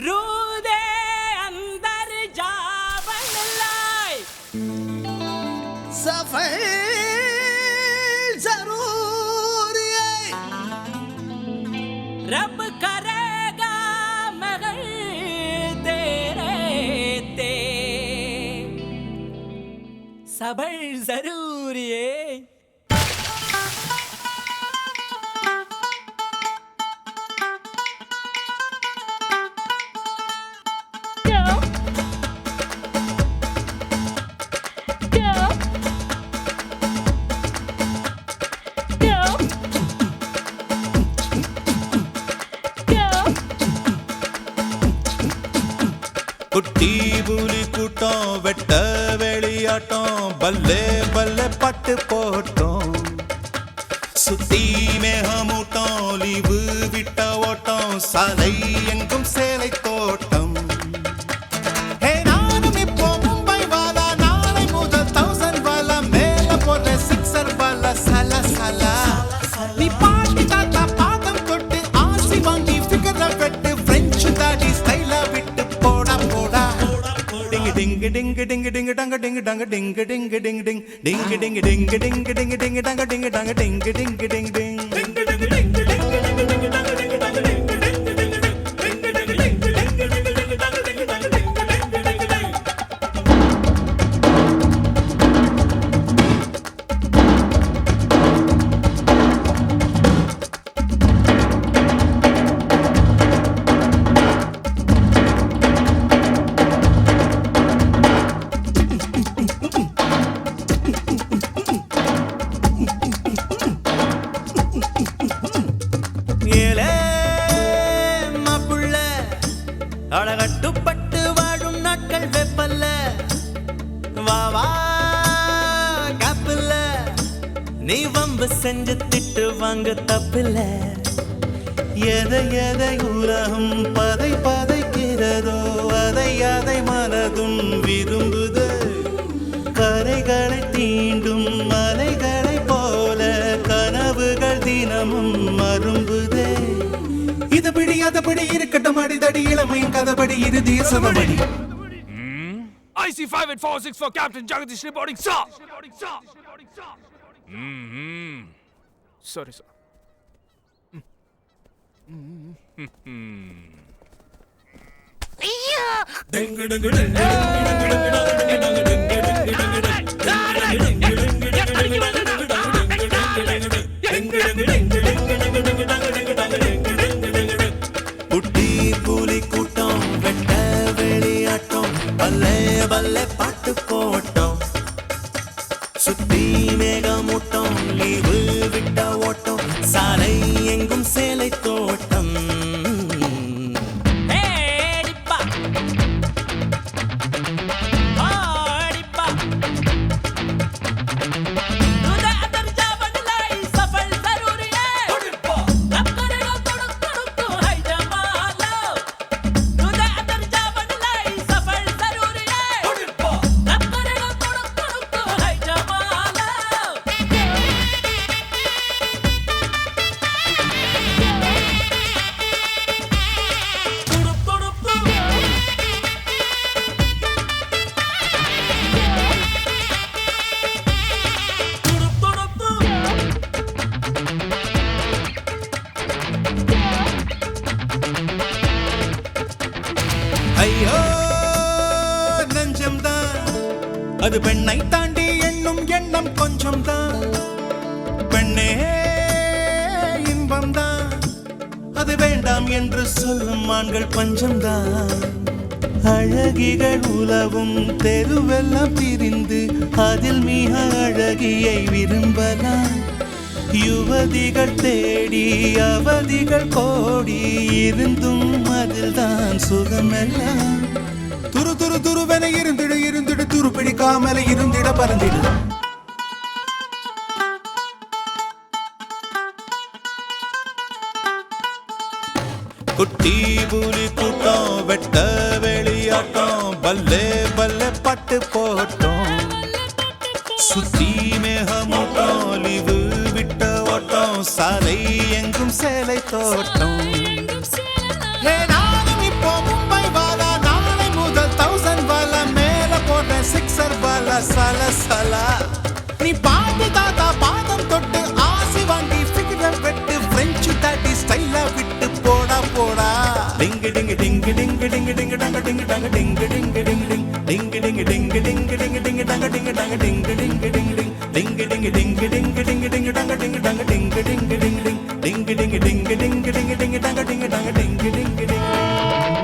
रूदे अंदर जावन लाए सफल जरूर है रब करेगा मगर तेरे ते सबर जरूर है குட்டி புலி கூட்டம் வெட்ட வெளியாட்டம் பல்லே பல்லே பட்டு போட்டோம் சுத்தி மேகமூட்டம் லீவு விட்ட ஓட்டம் சாலை எங்கும் சேலை தோட்டம் நானும் இப்போ மும்பை வாலா நாளை முதல் 1000 வாலா மேல போற 6er வாலா சல சல நீ பாட்டி தாத்தா பாதம் தொட்டு ஆசி வாங்கி ஃபிகர வெட்டு பிரெஞ்சு தாடி ஸ்டைலா விட்டு போடா போடா ding ding ding ding dang ding dang ding ding ding ding ding ding ding ding ding ding dang ding dang ding ding ding ding அழகட்டுப்பட்டு வாழும் நாட்கள் வெப்பல்ல வாவா காப்பில்ல நீ வம்பு செஞ்சு திட்டு வாங்க தப்பில்ல எதை எதை உலகம் பதை பதைக்கிறதோ அதை அதை மனதும் விரும்புது கரைகளை தீண்டும் மலைகளை போல கனவுகள் தினமும் மரும்புதே இதபடி அதபடி இருக்கட்டும் அடிதடி இளமையும் கதபடி இறுதிய சமபடி IC5846 for Captain Jagadish reporting, sir. Sorry, sir. குட்டி புலி கூட்டம் வெட்ட வெளியாட்டம் பல்லே பல்லே பாட்டு போட்டோம் சுத்தி மேகமூட்டம் லீவு விட்ட ஓட்டம் சாலை எங்கும் சேலை தோட்டம் ஐயோ நெஞ்சம்தான் அது பெண்ணை தாண்டி எண்ணும் எண்ணம் கொஞ்சம் தான் பெண்ணே இன்பம்தான் அது வேண்டாம் என்று சொல்லும் ஆண்கள் பஞ்சம்தான் அழகிகள் உலவும் தெருவெல்லாம் திரிந்து அதில் மிக அழகியை விரும்பலாம் யுவதிகள் தேடி அவதிகள் கோடி இருந்தும் அதில் தான் சுகமெல்லாம் துரு துரு துருவென இருந்திடு இருந்திடு துரு பிடிக்காமல இருந்திட பறந்திடு குட்டி புலி கூட்டம் வெட்ட வெளியாட்டம் பல்லே பல்லே பட்டு போட்டோம் சுத்தி மேகமூட்டம் லீவு விட்ட ஓட்டம் சாலை எங்கும் சேலை தோட்டம் நானும் இப்போ சலசலா நீ பாட்டி தாத்தா பாதம் தொட்டு ஆசி வாங்கி ஃபிகர் வெட்டு பிரெஞ்சு டாட்டி ஸ்டைலா விட்டு போடா போடா டிங்கு டிங்கு டிங்கு டிங்கு டிங்கு டிங்கு டங்க டிங்கு டங்க டிங்கு டிங்கு டிங்கு டிங்கு டிங்கு டிங்கு டிங்கு டிங்கு டிங்கு டங்க டிங்கு டங்க டிங்கு டிங்கு டிங்கு டிங்கு டிங்கு டிங்கு டிங்கு டிங்கு டிங்கு டங்க டிங்கு டங்க டிங்கு டிங்கு டிங்கு டிங்கு டிங்கு டிங்கு டிங்கு டிங்கு டிங்கு டிங்கு டங்க டிங்கு டங்க டிங்கு டிங்கு டிங்கு